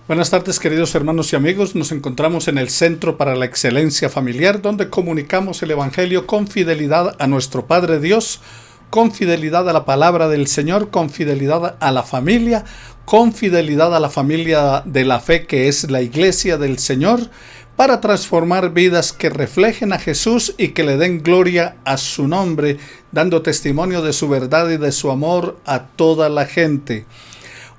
Buenas tardes, queridos hermanos y amigos. Nos encontramos en el Centro para la Excelencia Familiar, donde comunicamos el Evangelio con fidelidad a nuestro Padre Dios, con fidelidad a la palabra del Señor, con fidelidad a la familia, con fidelidad a la familia de la fe que es la Iglesia del Señor, para transformar vidas que reflejen a Jesús y que le den gloria a su nombre, dando testimonio de su verdad y de su amor a toda la gente.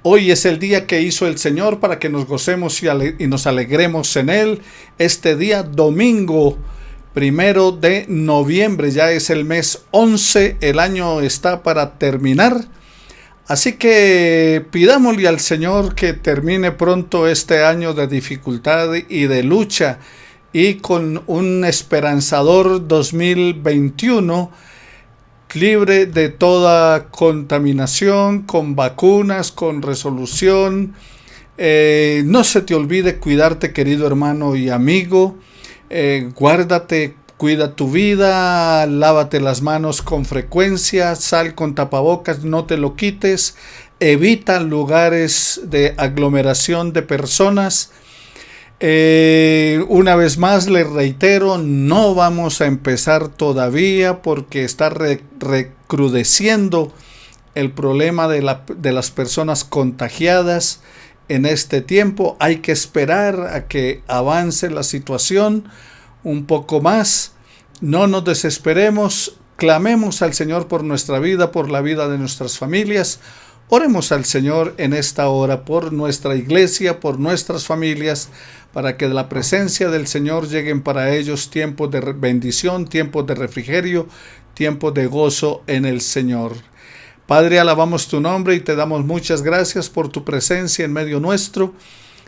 Hoy es el día que hizo el Señor para que nos gocemos y nos alegremos en Él. Este día, domingo 1 de noviembre, ya es el mes 11, el año está para terminar. Así que pidámosle al Señor que termine pronto este año de dificultad y de lucha, y con un esperanzador 2021 libre de toda contaminación, con vacunas, con resolución. No se te olvide cuidarte, querido hermano y amigo. Guárdate, cuida tu vida, lávate las manos con frecuencia, sal con tapabocas, no te lo quites, evita lugares de aglomeración de personas. Una vez más les reitero, no vamos a empezar todavía porque está recrudeciendo el problema de las personas contagiadas en este tiempo. Hay que esperar a que avance la situación un poco más. No nos desesperemos, clamemos al Señor por nuestra vida, por la vida de nuestras familias. Oremos al Señor en esta hora por nuestra iglesia, por nuestras familias, para que de la presencia del Señor lleguen para ellos tiempos de bendición, tiempos de refrigerio, tiempos de gozo en el Señor. Padre, alabamos tu nombre y te damos muchas gracias por tu presencia en medio nuestro.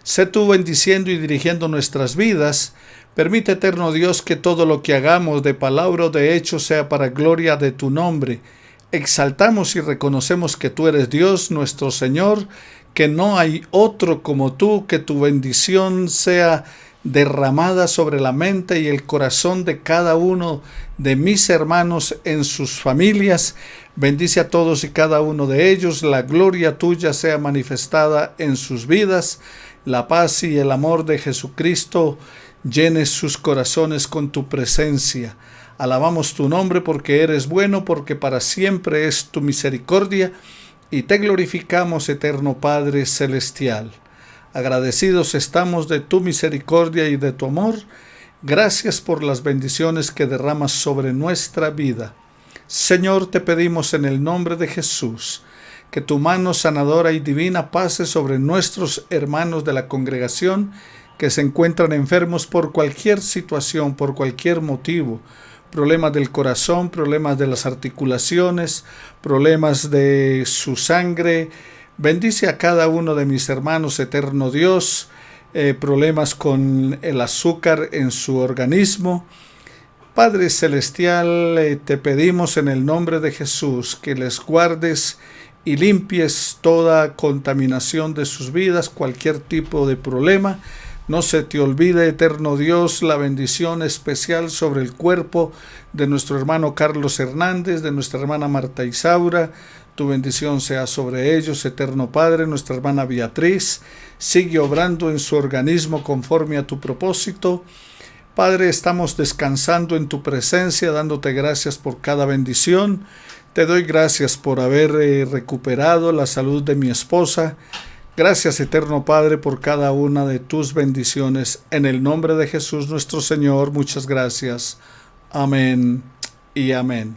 Sé tú bendiciendo y dirigiendo nuestras vidas. Permite, eterno Dios, que todo lo que hagamos de palabra o de hecho sea para gloria de tu nombre. Exaltamos y reconocemos que tú eres Dios, nuestro Señor, que no hay otro como tú, que tu bendición sea derramada sobre la mente y el corazón de cada uno de mis hermanos en sus familias. Bendice a todos y cada uno de ellos, la gloria tuya sea manifestada en sus vidas, la paz y el amor de Jesucristo llene sus corazones con tu presencia. Alabamos tu nombre porque eres bueno, porque para siempre es tu misericordia, y te glorificamos, eterno Padre celestial. Agradecidos estamos de tu misericordia y de tu amor. Gracias por las bendiciones que derramas sobre nuestra vida. Señor, te pedimos en el nombre de Jesús, que tu mano sanadora y divina pase sobre nuestros hermanos de la congregación que se encuentran enfermos por cualquier situación, por cualquier motivo. Problemas del corazón, problemas de las articulaciones, problemas de su sangre. Bendice a cada uno de mis hermanos, eterno Dios, problemas con el azúcar en su organismo. Padre celestial, te pedimos en el nombre de Jesús que les guardes y limpies toda contaminación de sus vidas, cualquier tipo de problema. No se te olvide, eterno Dios, la bendición especial sobre el cuerpo de nuestro hermano Carlos Hernández, de nuestra hermana Marta Isaura. Tu bendición sea sobre ellos, eterno Padre. Nuestra hermana Beatriz, sigue obrando en su organismo conforme a tu propósito. Padre, estamos descansando en tu presencia, dándote gracias por cada bendición. Te doy gracias por haber recuperado la salud de mi esposa. Gracias, eterno Padre, por cada una de tus bendiciones. En el nombre de Jesús nuestro Señor, muchas gracias. Amén y amén.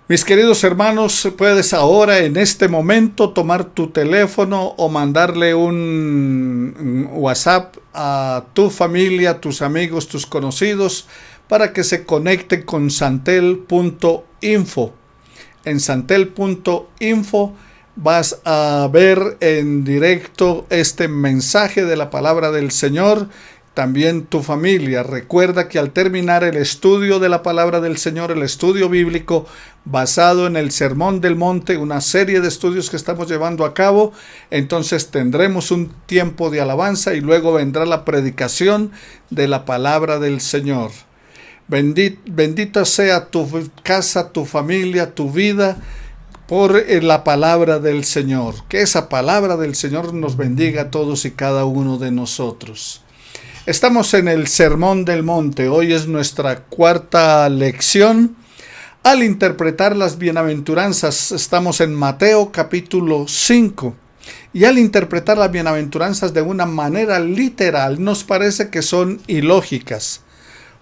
Mis queridos hermanos, puedes ahora, en este momento, tomar tu teléfono o mandarle un WhatsApp a tu familia, tus amigos, tus conocidos, para que se conecten con santel.info. En santel.info vas a ver en directo este mensaje de la palabra del Señor. También tu familia. Recuerda que al terminar el estudio de la palabra del Señor, el estudio bíblico basado en el Sermón del Monte, una serie de estudios que estamos llevando a cabo, entonces tendremos un tiempo de alabanza y luego vendrá la predicación de la palabra del Señor. Bendita sea tu casa, tu familia, tu vida. por la palabra del Señor. Que esa palabra del Señor nos bendiga a todos y cada uno de nosotros. Estamos en el Sermón del Monte. Hoy es nuestra cuarta lección. Al interpretar las bienaventuranzas, estamos en Mateo capítulo 5. Y al interpretar las bienaventuranzas de una manera literal, nos parece que son ilógicas.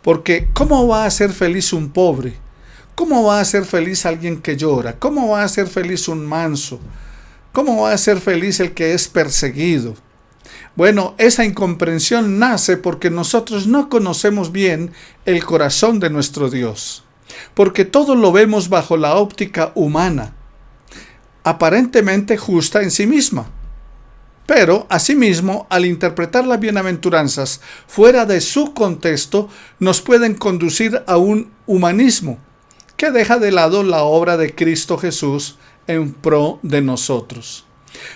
Porque ¿cómo va a ser feliz un pobre? ¿Cómo va a ser feliz alguien que llora? ¿Cómo va a ser feliz un manso? ¿Cómo va a ser feliz el que es perseguido? Bueno, esa incomprensión nace porque nosotros no conocemos bien el corazón de nuestro Dios. Porque todo lo vemos bajo la óptica humana, aparentemente justa en sí misma. Pero, asimismo, al interpretar las bienaventuranzas fuera de su contexto, nos pueden conducir a un humanismo que deja de lado la obra de Cristo Jesús en pro de nosotros.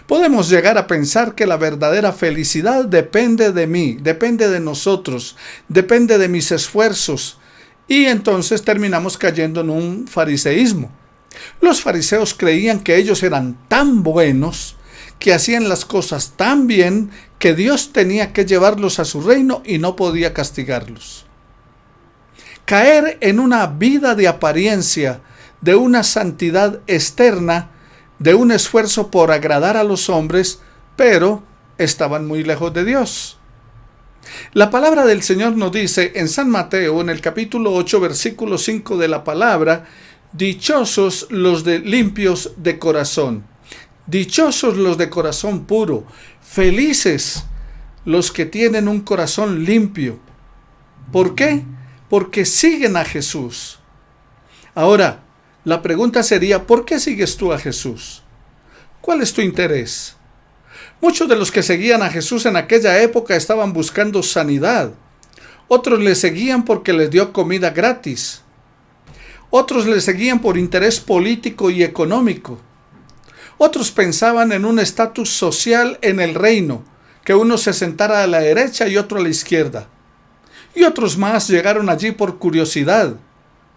Podemos llegar a pensar que la verdadera felicidad depende de mí, depende de nosotros, depende de mis esfuerzos, y entonces terminamos cayendo en un fariseísmo. Los fariseos creían que ellos eran tan buenos, que hacían las cosas tan bien, que Dios tenía que llevarlos a su reino y no podía castigarlos. Caer en una vida de apariencia, de una santidad externa, de un esfuerzo por agradar a los hombres, pero estaban muy lejos de Dios. La palabra del Señor nos dice en San Mateo, en el capítulo 8, versículo 5 de la palabra: dichosos los limpios de corazón, dichosos los de corazón puro, felices los que tienen un corazón limpio. ¿Por qué? Porque siguen a Jesús. Ahora, la pregunta sería, ¿por qué sigues tú a Jesús? ¿Cuál es tu interés? Muchos de los que seguían a Jesús en aquella época estaban buscando sanidad. Otros le seguían porque les dio comida gratis. Otros le seguían por interés político y económico. Otros pensaban en un estatus social en el reino, que uno se sentara a la derecha y otro a la izquierda. Y otros más llegaron allí por curiosidad,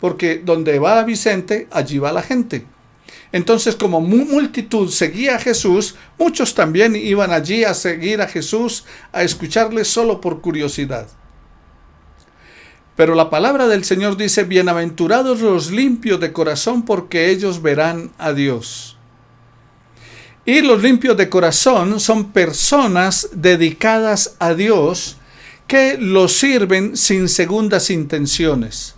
porque donde va Vicente, allí va la gente. Entonces, como multitud seguía a Jesús, muchos también iban allí a seguir a Jesús, a escucharle solo por curiosidad. Pero la palabra del Señor dice: bienaventurados los limpios de corazón, porque ellos verán a Dios. Y los limpios de corazón son personas dedicadas a Dios, que lo sirven sin segundas intenciones.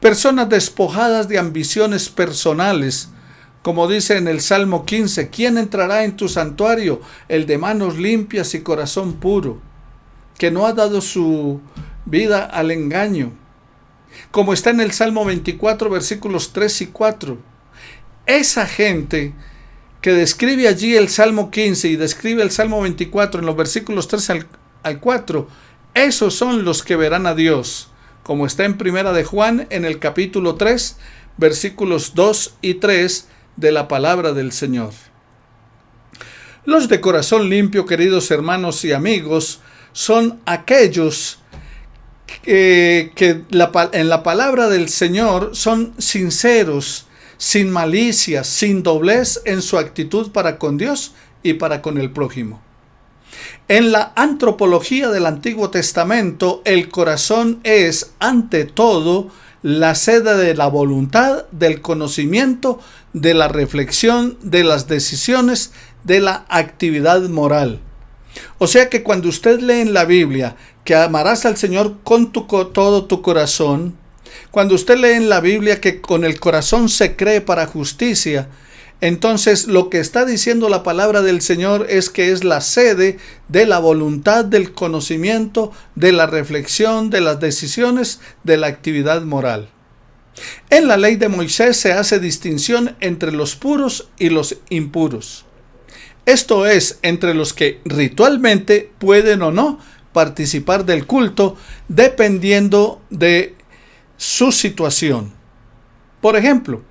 Personas despojadas de ambiciones personales, como dice en el Salmo 15, ¿quién entrará en tu santuario? El de manos limpias y corazón puro, que no ha dado su vida al engaño. Como está en el Salmo 24, versículos 3 y 4. Esa gente que describe allí el Salmo 15 y describe el Salmo 24 en los versículos 3 al 4, esos son los que verán a Dios, como está en Primera de Juan en el capítulo 3, versículos 2 y 3 de la palabra del Señor. Los de corazón limpio, queridos hermanos y amigos, son aquellos que en la palabra del Señor son sinceros, sin malicia, sin doblez en su actitud para con Dios y para con el prójimo. En la antropología del Antiguo Testamento, el corazón es, ante todo, la sede de la voluntad, del conocimiento, de la reflexión, de las decisiones, de la actividad moral. O sea que cuando usted lee en la Biblia que amarás al Señor con todo tu corazón, cuando usted lee en la Biblia que con el corazón se cree para justicia, entonces lo que está diciendo la palabra del Señor es que es la sede de la voluntad, del conocimiento, de la reflexión, de las decisiones, de la actividad moral. En la ley de Moisés se hace distinción entre los puros y los impuros. Esto es, entre los que ritualmente pueden o no participar del culto, dependiendo de su situación. Por ejemplo,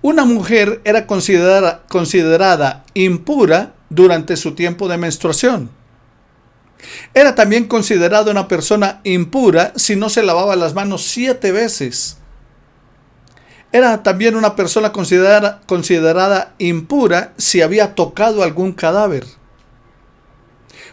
una mujer era considerada impura durante su tiempo de menstruación. Era también considerada una persona impura si no se lavaba las manos 7 veces. Era también una persona considerada impura si había tocado algún cadáver.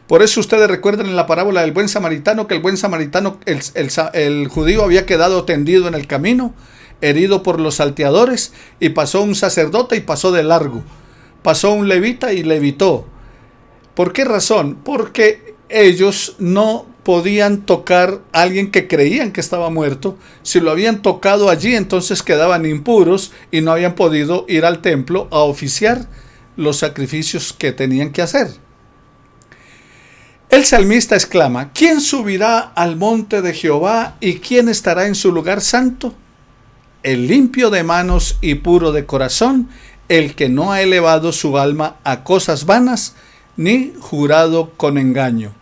Por eso ustedes recuerdan en la parábola del buen samaritano que el buen samaritano, el judío había quedado tendido en el camino, herido por los salteadores, y pasó un sacerdote y pasó de largo. Pasó un levita y levitó. ¿Por qué razón? Porque ellos no podían tocar a alguien que creían que estaba muerto. Si lo habían tocado allí, entonces quedaban impuros y no habían podido ir al templo a oficiar los sacrificios que tenían que hacer. El salmista exclama: ¿quién subirá al monte de Jehová y quién estará en su lugar santo? El limpio de manos y puro de corazón, el que no ha elevado su alma a cosas vanas, ni jurado con engaño.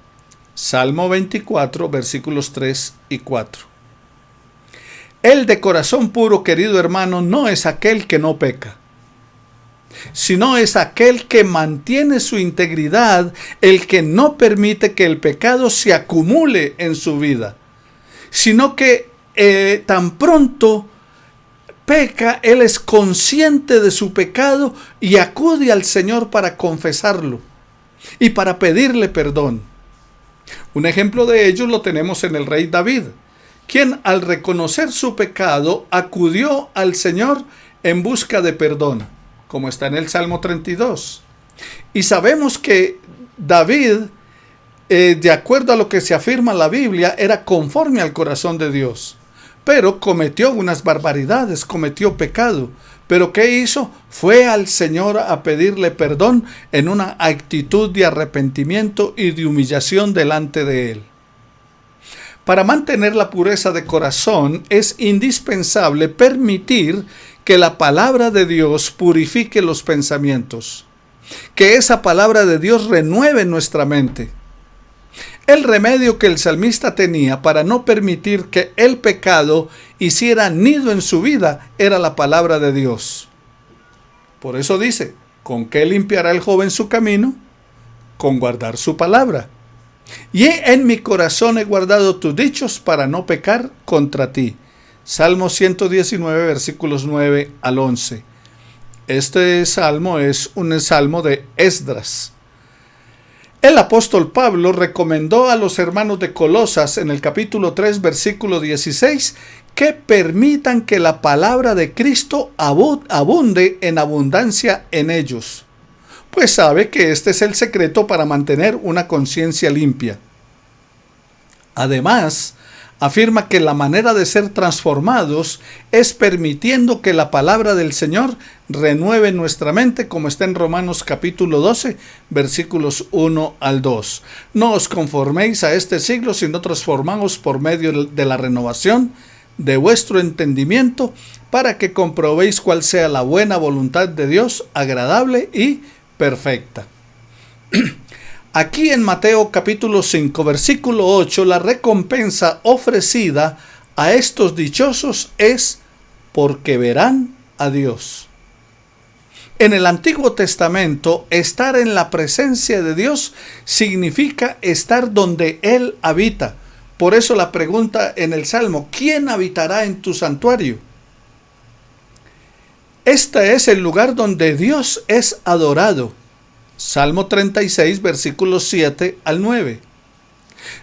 Salmo 24, versículos 3 y 4. El de corazón puro, querido hermano, no es aquel que no peca, sino es aquel que mantiene su integridad, el que no permite que el pecado se acumule en su vida, sino que tan pronto peca, él es consciente de su pecado y acude al Señor para confesarlo y para pedirle perdón. Un ejemplo de ello lo tenemos en el rey David, quien al reconocer su pecado acudió al Señor en busca de perdón, como está en el Salmo 32. Y sabemos que David, de acuerdo a lo que se afirma en la Biblia, era conforme al corazón de Dios. Pero cometió unas barbaridades, cometió pecado. ¿Pero qué hizo? Fue al Señor a pedirle perdón en una actitud de arrepentimiento y de humillación delante de Él. Para mantener la pureza de corazón es indispensable permitir que la palabra de Dios purifique los pensamientos, que esa palabra de Dios renueve nuestra mente. El remedio que el salmista tenía para no permitir que el pecado hiciera nido en su vida era la palabra de Dios. Por eso dice: ¿con qué limpiará el joven su camino? Con guardar su palabra. Y en mi corazón he guardado tus dichos para no pecar contra ti. Salmo 119, versículos 9 al 11. Este salmo es un salmo de Esdras. El apóstol Pablo recomendó a los hermanos de Colosas en el capítulo 3, versículo 16, que permitan que la palabra de Cristo abunde en abundancia en ellos, pues sabe que este es el secreto para mantener una conciencia limpia. Además, afirma que la manera de ser transformados es permitiendo que la palabra del Señor renueve nuestra mente, como está en Romanos capítulo 12, versículos 1 al 2. No os conforméis a este siglo, sino transformaos por medio de la renovación de vuestro entendimiento, para que comprobéis cuál sea la buena voluntad de Dios, agradable y perfecta. Aquí en Mateo capítulo 5, versículo 8, la recompensa ofrecida a estos dichosos es: porque verán a Dios. En el Antiguo Testamento, estar en la presencia de Dios significa estar donde Él habita. Por eso la pregunta en el Salmo: ¿quién habitará en tu santuario? Este es el lugar donde Dios es adorado. Salmo 36, versículos 7 al 9.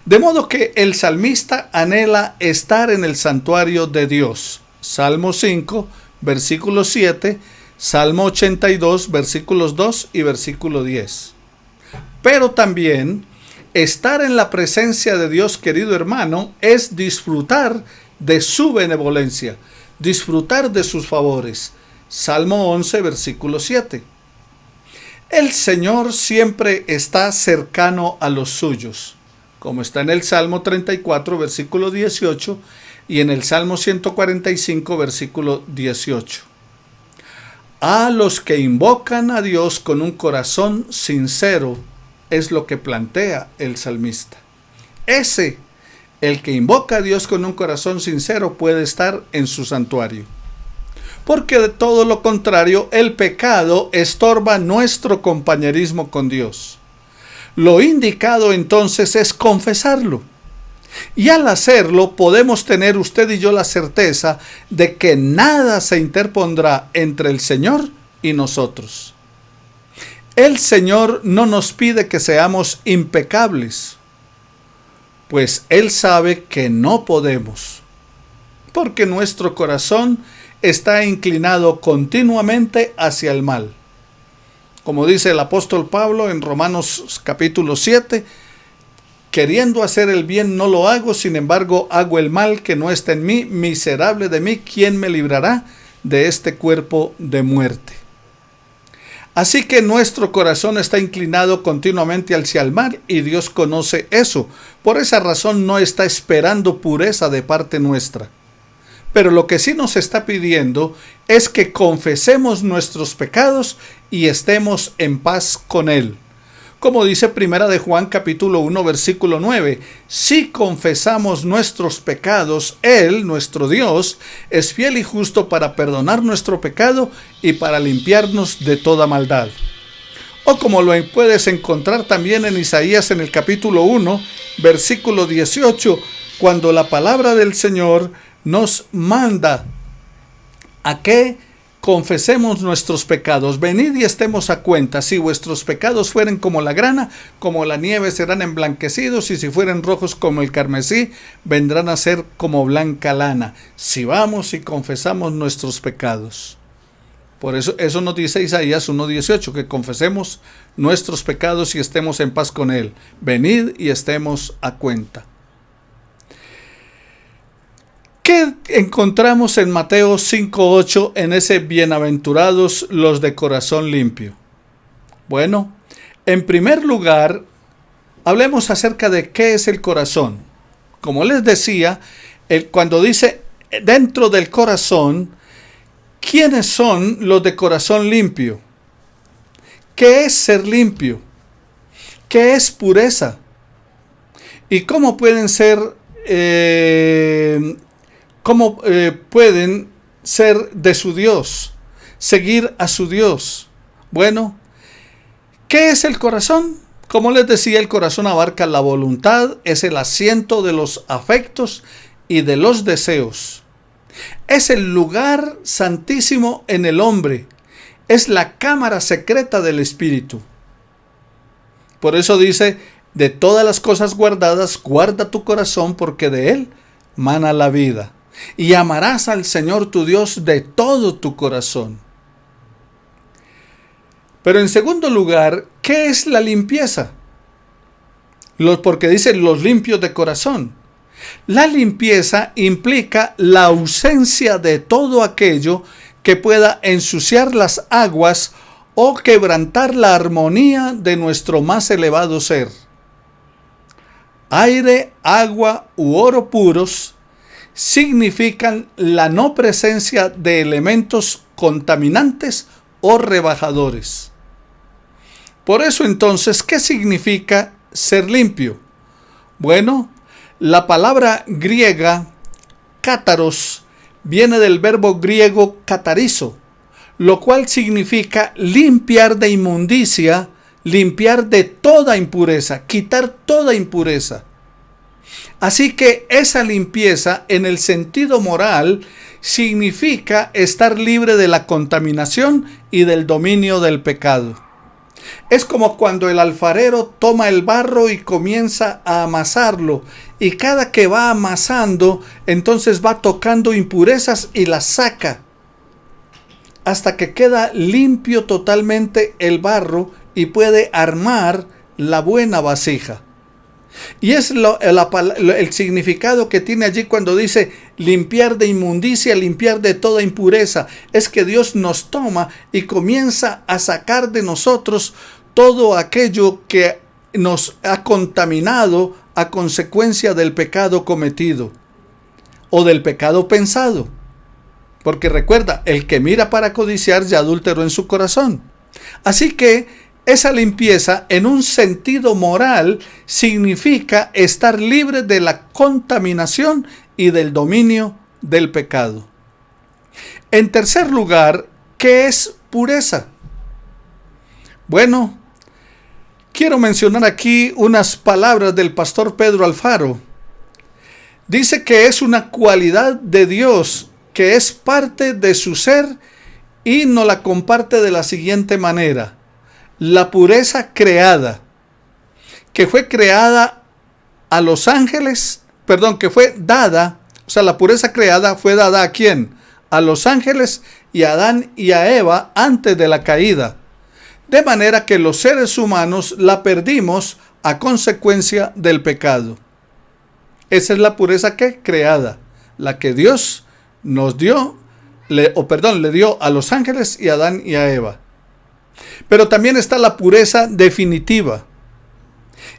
De modo que el salmista anhela estar en el santuario de Dios. Salmo 5, versículo 7, Salmo 82, versículos 2 y versículo 10. Pero también estar en la presencia de Dios, querido hermano, es disfrutar de su benevolencia, disfrutar de sus favores. Salmo 11, versículo 7. El Señor siempre está cercano a los suyos, como está en el Salmo 34, versículo 18, y en el Salmo 145, versículo 18. A los que invocan a Dios con un corazón sincero, es lo que plantea el salmista. El que invoca a Dios con un corazón sincero puede estar en su santuario. Porque de todo lo contrario, el pecado estorba nuestro compañerismo con Dios. Lo indicado entonces es confesarlo. Y al hacerlo podemos tener usted y yo la certeza de que nada se interpondrá entre el Señor y nosotros. El Señor no nos pide que seamos impecables, pues Él sabe que no podemos, porque nuestro corazón está inclinado continuamente hacia el mal. Como dice el apóstol Pablo en Romanos capítulo 7, queriendo hacer el bien no lo hago, sin embargo hago el mal que no está en mí. Miserable de mí, ¿quién me librará de este cuerpo de muerte? Así que nuestro corazón está inclinado continuamente hacia el mal y Dios conoce eso. Por esa razón no está esperando pureza de parte nuestra. Pero lo que sí nos está pidiendo es que confesemos nuestros pecados y estemos en paz con Él. Como dice Primera de Juan capítulo 1 versículo 9, si confesamos nuestros pecados, Él, nuestro Dios, es fiel y justo para perdonar nuestro pecado y para limpiarnos de toda maldad. O como lo puedes encontrar también en Isaías en el capítulo 1, versículo 18, cuando la palabra del Señor nos manda a que confesemos nuestros pecados. Venid y estemos a cuenta. Si vuestros pecados fueren como la grana, como la nieve serán emblanquecidos, y si fueren rojos como el carmesí, vendrán a ser como blanca lana. Si vamos y confesamos nuestros pecados. Por eso nos dice Isaías 1:18, que confesemos nuestros pecados y estemos en paz con Él. Venid y estemos a cuenta. ¿Qué encontramos en Mateo 5:8 en ese bienaventurados los de corazón limpio? Bueno, en primer lugar, hablemos acerca de qué es el corazón. Como les decía, cuando dice dentro del corazón, ¿quiénes son los de corazón limpio? ¿Qué es ser limpio? ¿Qué es pureza? ¿Y cómo pueden ser pueden ser de su Dios, seguir a su Dios? Bueno, ¿qué es el corazón? Como les decía, el corazón abarca la voluntad, es el asiento de los afectos y de los deseos. Es el lugar santísimo en el hombre, es la cámara secreta del espíritu. Por eso dice, de todas las cosas guardadas, guarda tu corazón, porque de él mana la vida. Y amarás al Señor tu Dios de todo tu corazón. Pero en segundo lugar, ¿qué es la limpieza? Porque dice los limpios de corazón. La limpieza implica la ausencia de todo aquello que pueda ensuciar las aguas o quebrantar la armonía de nuestro más elevado ser. Aire, agua u oro puros significan la no presencia de elementos contaminantes o rebajadores. Por eso entonces, ¿qué significa ser limpio? Bueno, la palabra griega cátaros viene del verbo griego catarizo, lo cual significa limpiar de inmundicia, limpiar de toda impureza, quitar toda impureza. Así que esa limpieza en el sentido moral significa estar libre de la contaminación y del dominio del pecado. Es como cuando el alfarero toma el barro y comienza a amasarlo, y cada que va amasando, entonces va tocando impurezas y las saca, hasta que queda limpio totalmente el barro y puede armar la buena vasija. Y es el significado que tiene allí cuando dice limpiar de inmundicia, limpiar de toda impureza. Es que Dios nos toma y comienza a sacar de nosotros todo aquello que nos ha contaminado a consecuencia del pecado cometido o del pecado pensado. Porque recuerda, el que mira para codiciar ya adulteró en su corazón. Así que esa limpieza en un sentido moral significa estar libre de la contaminación y del dominio del pecado. En tercer lugar, ¿qué es pureza? Bueno, quiero mencionar aquí unas palabras del pastor Pedro Alfaro, Dice que es una cualidad de Dios, que es parte de su ser y nos la comparte de la siguiente manera. La pureza creada, que fue creada a los ángeles, que fue dada, o sea, la pureza creada fue dada ¿a quién? A los ángeles y a Adán y a Eva antes de la caída. De manera que los seres humanos la perdimos a consecuencia del pecado. Esa es la pureza que creada, la que Dios nos dio, le dio a los ángeles y a Adán y a Eva. Pero también está la pureza definitiva.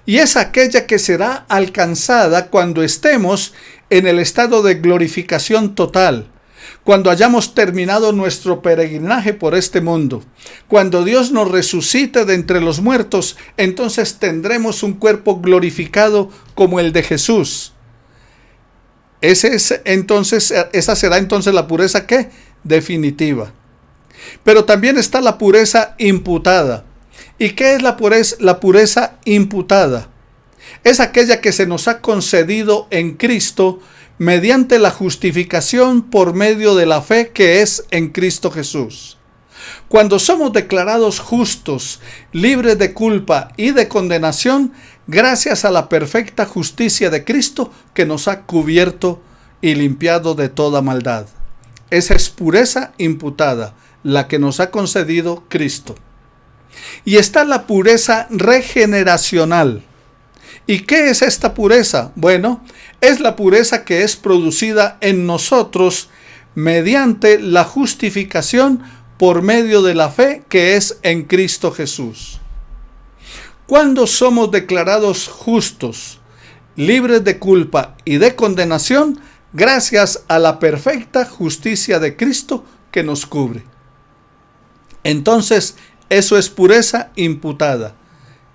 Y es aquella que será alcanzada cuando estemos en el estado de glorificación total, cuando hayamos terminado nuestro peregrinaje por este mundo. Cuando Dios nos resucite de entre los muertos, entonces tendremos un cuerpo glorificado como el de Jesús. Esa será entonces la pureza ¿qué? Definitiva. Pero también está la pureza imputada. ¿Y qué es la pureza imputada? Es aquella que se nos ha concedido en Cristo mediante la justificación por medio de la fe que es en Cristo Jesús. Cuando somos declarados justos, libres de culpa y de condenación, gracias a la perfecta justicia de Cristo que nos ha cubierto y limpiado de toda maldad. Esa es pureza imputada, la que nos ha concedido Cristo. Y está la pureza regeneracional. ¿Y qué es esta pureza? Bueno, es la pureza que es producida en nosotros mediante la justificación por medio de la fe que es en Cristo Jesús. Cuando somos declarados justos, libres de culpa y de condenación, gracias a la perfecta justicia de Cristo que nos cubre. Entonces, eso es pureza imputada,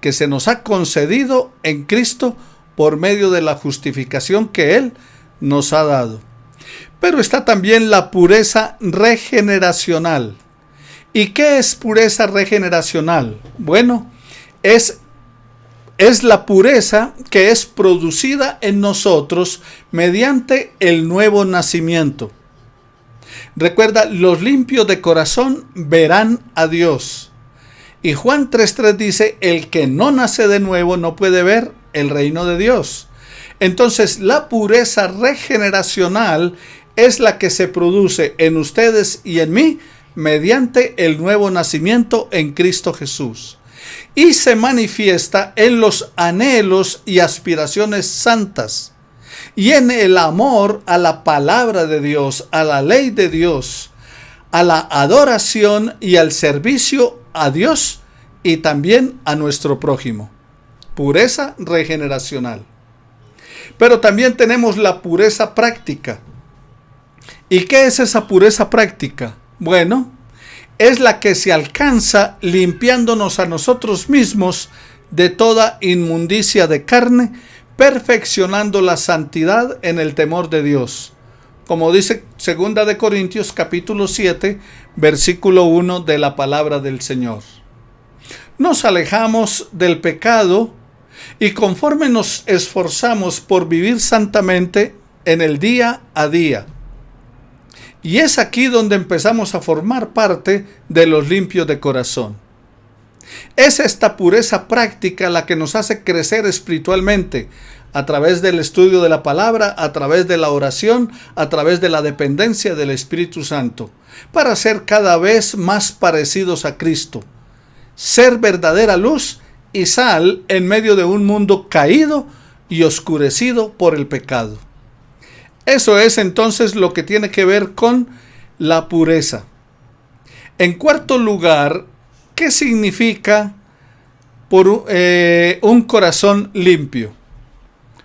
que se nos ha concedido en Cristo por medio de la justificación que Él nos ha dado. Pero está también la pureza regeneracional. ¿Y qué es pureza regeneracional? Bueno, es la pureza que es producida en nosotros mediante el nuevo nacimiento. Recuerda, los limpios de corazón verán a Dios. Y Juan 3:3 dice, el que no nace de nuevo no puede ver el reino de Dios. Entonces, la pureza regeneracional es la que se produce en ustedes y en mí mediante el nuevo nacimiento en Cristo Jesús. Y se manifiesta en los anhelos y aspiraciones santas y en el amor a la palabra de Dios, a la ley de Dios, a la adoración y al servicio a Dios y también a nuestro prójimo. Pureza regeneracional. Pero también tenemos la pureza práctica. ¿Y qué es esa pureza práctica? Bueno, es la que se alcanza limpiándonos a nosotros mismos de toda inmundicia de carne, perfeccionando la santidad en el temor de Dios. Como dice 2 de Corintios capítulo 7, versículo 1 de la palabra del Señor. Nos alejamos del pecado y conforme nos esforzamos por vivir santamente en el día a día. Y es aquí donde empezamos a formar parte de los limpios de corazón. Es esta pureza práctica la que nos hace crecer espiritualmente a través del estudio de la palabra, a través de la oración, a través de la dependencia del Espíritu Santo, para ser cada vez más parecidos a Cristo, ser verdadera luz y sal en medio de un mundo caído y oscurecido por el pecado. Eso es entonces lo que tiene que ver con la pureza. En cuarto lugar, ¿qué significa un corazón limpio?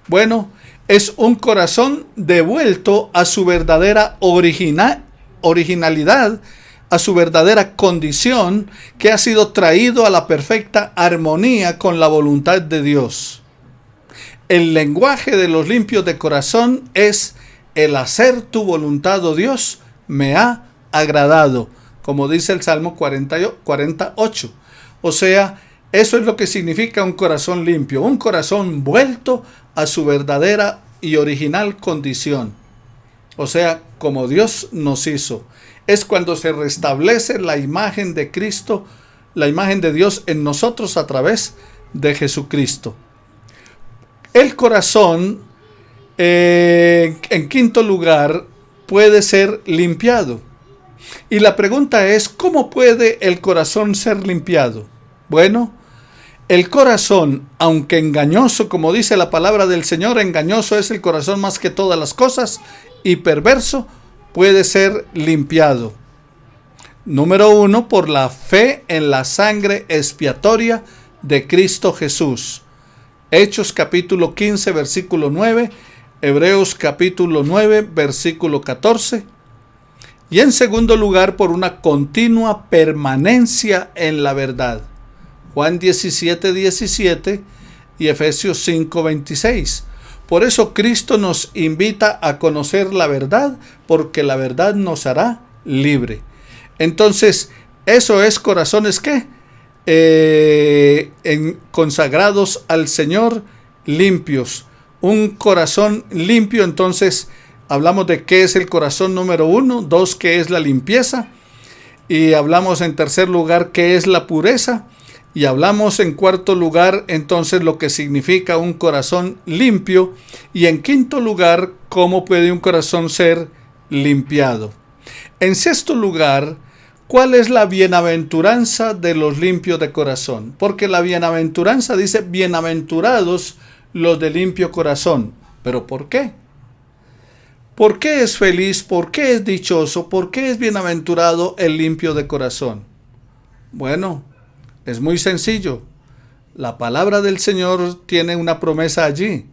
Bueno, es un corazón devuelto a su verdadera originalidad, a su verdadera condición, que ha sido traído a la perfecta armonía con la voluntad de Dios. El lenguaje de los limpios de corazón es el hacer tu voluntad, oh Dios, me ha agradado, como dice el Salmo 48. O sea, eso es lo que significa un corazón limpio, un corazón vuelto a su verdadera y original condición. O sea, como Dios nos hizo. Es cuando se restablece la imagen de Cristo, la imagen de Dios en nosotros a través de Jesucristo. El corazón, en quinto lugar, puede ser limpiado. Y la pregunta es, ¿cómo puede el corazón ser limpiado? Bueno, el corazón, aunque engañoso, como dice la palabra del Señor, engañoso es el corazón más que todas las cosas y perverso, puede ser limpiado. Número 1, por la fe en la sangre expiatoria de Cristo Jesús. Hechos capítulo 15, versículo 9, Hebreos capítulo 9, versículo 14. Y en segundo lugar, por una continua permanencia en la verdad. Juan 17, 17 y Efesios 5, 26. Por eso Cristo nos invita a conocer la verdad, porque la verdad nos hará libre. Entonces, eso es corazones que consagrados al Señor, limpios. Un corazón limpio, entonces hablamos de qué es el corazón número 1, 2, qué es la limpieza, y hablamos en tercer lugar qué es la pureza, y hablamos en cuarto lugar entonces lo que significa un corazón limpio, y en quinto lugar cómo puede un corazón ser limpiado. En sexto lugar, ¿cuál es la bienaventuranza de los limpios de corazón? Porque la bienaventuranza dice, bienaventurados los de limpio corazón. ¿Pero por qué? ¿Por qué es feliz? ¿Por qué es dichoso? ¿Por qué es bienaventurado el limpio de corazón? Bueno, es muy sencillo. La palabra del Señor tiene una promesa allí.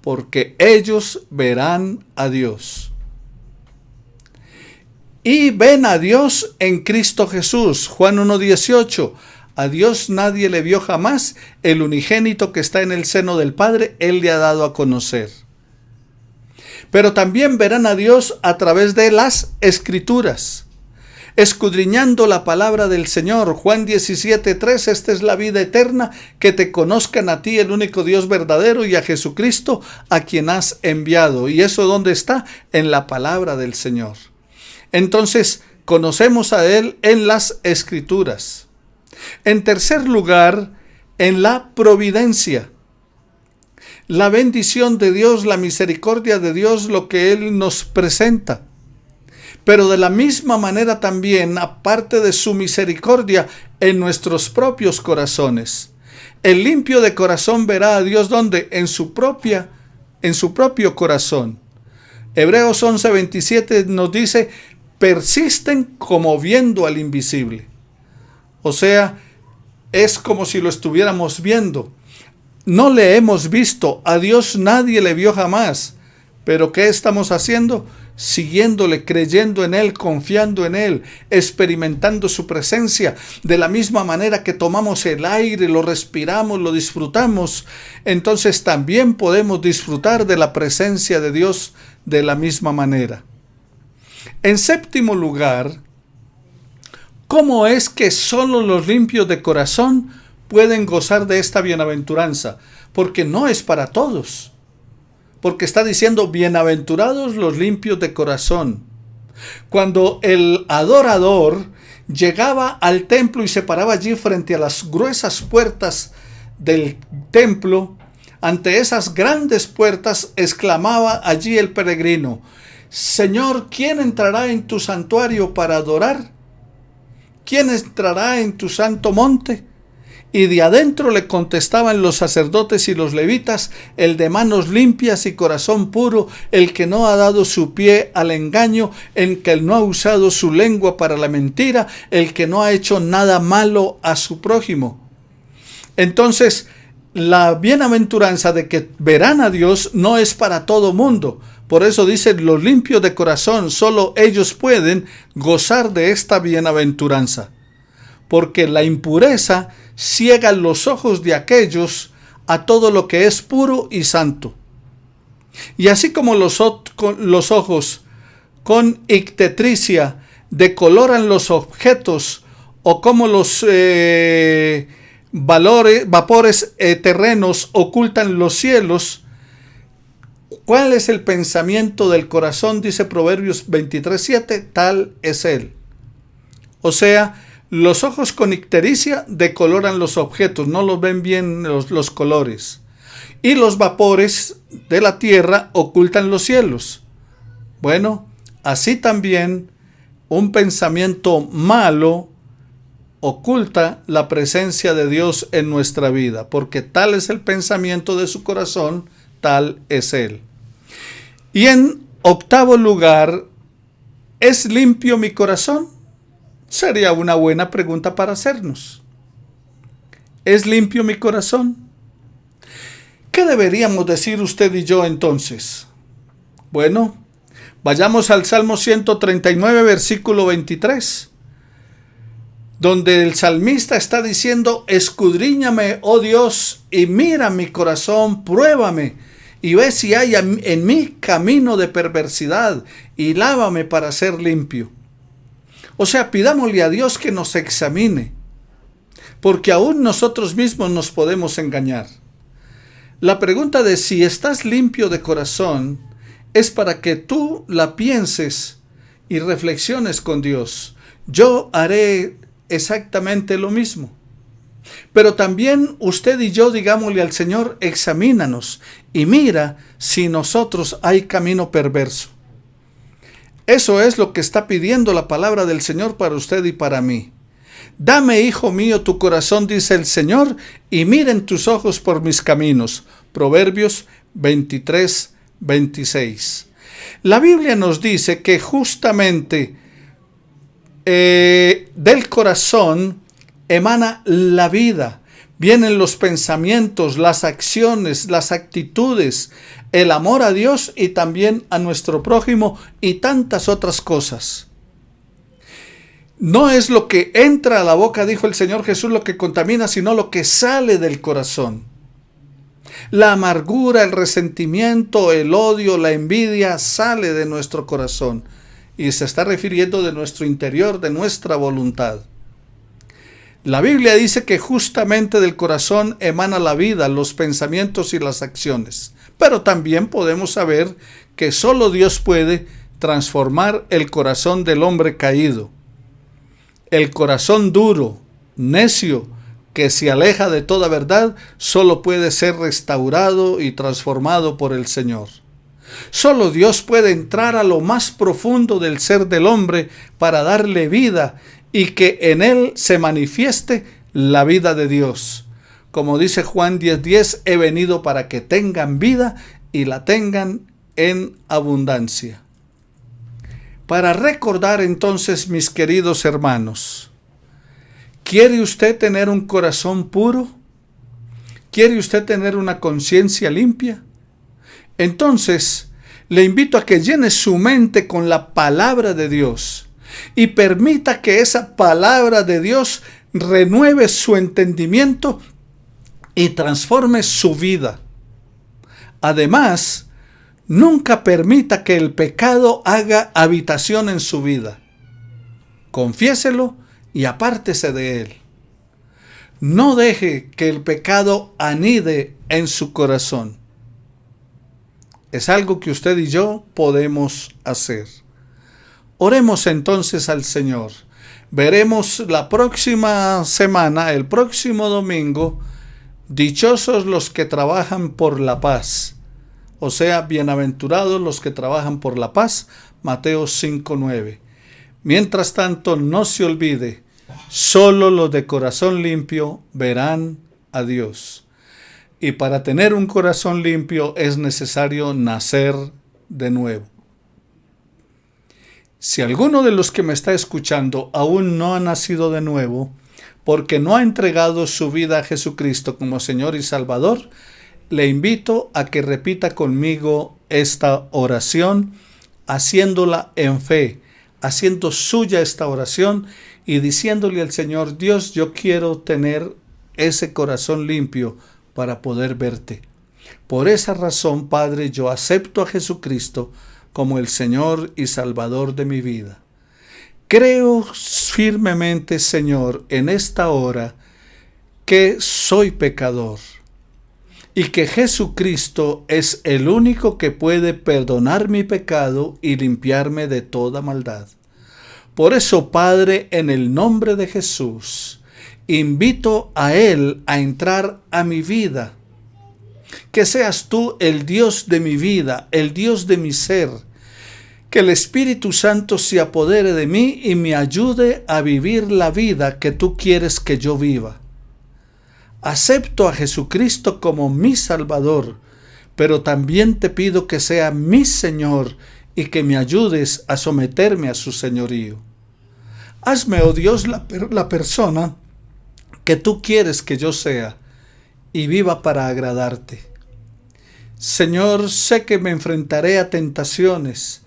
Porque ellos verán a Dios. Y ven a Dios en Cristo Jesús. Juan 1:18. A Dios nadie le vio jamás. El unigénito que está en el seno del Padre, Él le ha dado a conocer. Pero también verán a Dios a través de las Escrituras, escudriñando la palabra del Señor. Juan 17:3, esta es la vida eterna, que te conozcan a ti, el único Dios verdadero, y a Jesucristo, a quien has enviado. ¿Y eso dónde está? En la palabra del Señor. Entonces, conocemos a Él en las Escrituras. En tercer lugar, en la providencia. La bendición de Dios, la misericordia de Dios, lo que Él nos presenta. Pero de la misma manera también, aparte de su misericordia, en nuestros propios corazones. El limpio de corazón verá a Dios donde en su propio corazón. Hebreos 11:27 nos dice, persisten como viendo al invisible. O sea, es como si lo estuviéramos viendo. No le hemos visto, a Dios nadie le vio jamás. Pero ¿qué estamos haciendo? Siguiéndole, creyendo en Él, confiando en Él, experimentando su presencia. De la misma manera que tomamos el aire, lo respiramos, lo disfrutamos, entonces también podemos disfrutar de la presencia de Dios de la misma manera. En séptimo lugar, ¿cómo es que solo los limpios de corazón pueden gozar de esta bienaventuranza? Porque no es para todos. Porque está diciendo, bienaventurados los limpios de corazón. Cuando el adorador llegaba al templo y se paraba allí frente a las gruesas puertas del templo, ante esas grandes puertas exclamaba allí el peregrino, Señor, ¿quién entrará en tu santuario para adorar? ¿Quién entrará en tu santo monte? Y de adentro le contestaban los sacerdotes y los levitas, el de manos limpias y corazón puro, el que no ha dado su pie al engaño, el que no ha usado su lengua para la mentira, el que no ha hecho nada malo a su prójimo. Entonces, la bienaventuranza de que verán a Dios no es para todo mundo. Por eso dice, los limpios de corazón, solo ellos pueden gozar de esta bienaventuranza. Porque la impureza ciega los ojos de aquellos a todo lo que es puro y santo. Y así como los ojos con ictetricia decoloran los objetos, o como los vapores terrenos ocultan los cielos, ¿Cuál es el pensamiento del corazón? Dice Proverbios 23:7, tal es él. O sea, los ojos con ictericia decoloran los objetos, no los ven bien los colores. Y los vapores de la tierra ocultan los cielos. Bueno, así también un pensamiento malo oculta la presencia de Dios en nuestra vida, porque tal es el pensamiento de su corazón, tal es él. Y en octavo lugar, ¿es limpio mi corazón? Sería una buena pregunta para hacernos. ¿Es limpio mi corazón? ¿Qué deberíamos decir usted y yo entonces? Bueno, vayamos al Salmo 139, versículo 23, donde el salmista está diciendo: escudriñame, oh Dios, y mira mi corazón, pruébame, y ve si hay en mí camino de perversidad, y lávame para ser limpio. O sea, pidámosle a Dios que nos examine, porque aún nosotros mismos nos podemos engañar. La pregunta de si estás limpio de corazón es para que tú la pienses y reflexiones con Dios. Yo haré exactamente lo mismo. Pero también usted y yo digámosle al Señor: examínanos y mira si nosotros hay camino perverso. Eso es lo que está pidiendo la palabra del Señor para usted y para mí. Dame, hijo mío, tu corazón, dice el Señor, y miren tus ojos por mis caminos. Proverbios 23, 26. La Biblia nos dice que justamente del corazón emana la vida. Vienen los pensamientos, las acciones, las actitudes, el amor a Dios y también a nuestro prójimo y tantas otras cosas. No es lo que entra a la boca, dijo el Señor Jesús, lo que contamina, sino lo que sale del corazón. La amargura, el resentimiento, el odio, la envidia sale de nuestro corazón y se está refiriendo de nuestro interior, de nuestra voluntad. La Biblia dice que justamente del corazón emana la vida, los pensamientos y las acciones. Pero también podemos saber que solo Dios puede transformar el corazón del hombre caído. El corazón duro, necio, que se aleja de toda verdad, solo puede ser restaurado y transformado por el Señor. Solo Dios puede entrar a lo más profundo del ser del hombre para darle vida y que en él se manifieste la vida de Dios. Como dice Juan 10:10, he venido para que tengan vida y la tengan en abundancia. Para recordar entonces, mis queridos hermanos, ¿quiere usted tener un corazón puro? ¿Quiere usted tener una conciencia limpia? Entonces, le invito a que llene su mente con la palabra de Dios y permita que esa palabra de Dios renueve su entendimiento y transforme su vida. Además, nunca permita que el pecado haga habitación en su vida. Confiéselo y apártese de él. No deje que el pecado anide en su corazón. Es algo que usted y yo podemos hacer. Oremos entonces al Señor. Veremos la próxima semana, el próximo domingo, dichosos los que trabajan por la paz. O sea, bienaventurados los que trabajan por la paz, Mateo 5:9. Mientras tanto, no se olvide, solo los de corazón limpio verán a Dios. Y para tener un corazón limpio es necesario nacer de nuevo. Si alguno de los que me está escuchando aún no ha nacido de nuevo, porque no ha entregado su vida a Jesucristo como Señor y Salvador, le invito a que repita conmigo esta oración, haciéndola en fe, haciendo suya esta oración y diciéndole al Señor: Dios, yo quiero tener ese corazón limpio para poder verte. Por esa razón, Padre, yo acepto a Jesucristo como el Señor y Salvador de mi vida. Creo firmemente, Señor, en esta hora que soy pecador y que Jesucristo es el único que puede perdonar mi pecado y limpiarme de toda maldad. Por eso, Padre, en el nombre de Jesús, invito a Él a entrar a mi vida. Que seas tú el Dios de mi vida, el Dios de mi ser. Que el Espíritu Santo se apodere de mí y me ayude a vivir la vida que tú quieres que yo viva. Acepto a Jesucristo como mi Salvador, pero también te pido que sea mi Señor y que me ayudes a someterme a su señorío. Hazme, oh Dios, la persona que tú quieres que yo sea y viva para agradarte. Señor, sé que me enfrentaré a tentaciones,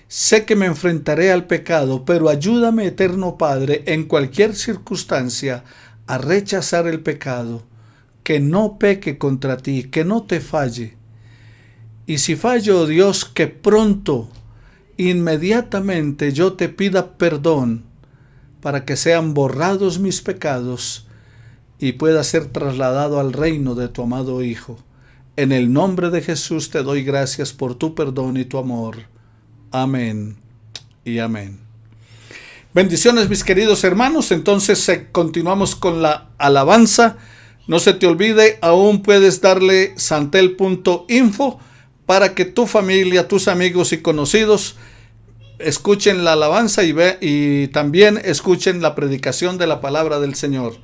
sé que me enfrentaré al pecado, pero ayúdame, eterno Padre, en cualquier circunstancia, a rechazar el pecado, que no peque contra ti, que no te falle. Y si fallo, oh Dios, que pronto, inmediatamente yo te pida perdón para que sean borrados mis pecados y pueda ser trasladado al reino de tu amado Hijo. En el nombre de Jesús te doy gracias por tu perdón y tu amor. Amén y amén. Bendiciones, mis queridos hermanos. Entonces continuamos con la alabanza. No se te olvide, aún puedes darle santel.info para que tu familia, tus amigos y conocidos escuchen la alabanza y también escuchen la predicación de la palabra del Señor.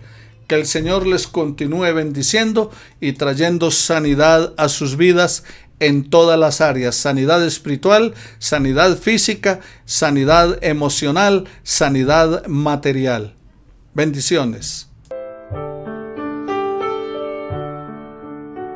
Que el Señor les continúe bendiciendo y trayendo sanidad a sus vidas en todas las áreas: sanidad espiritual, sanidad física, sanidad emocional, sanidad material. Bendiciones.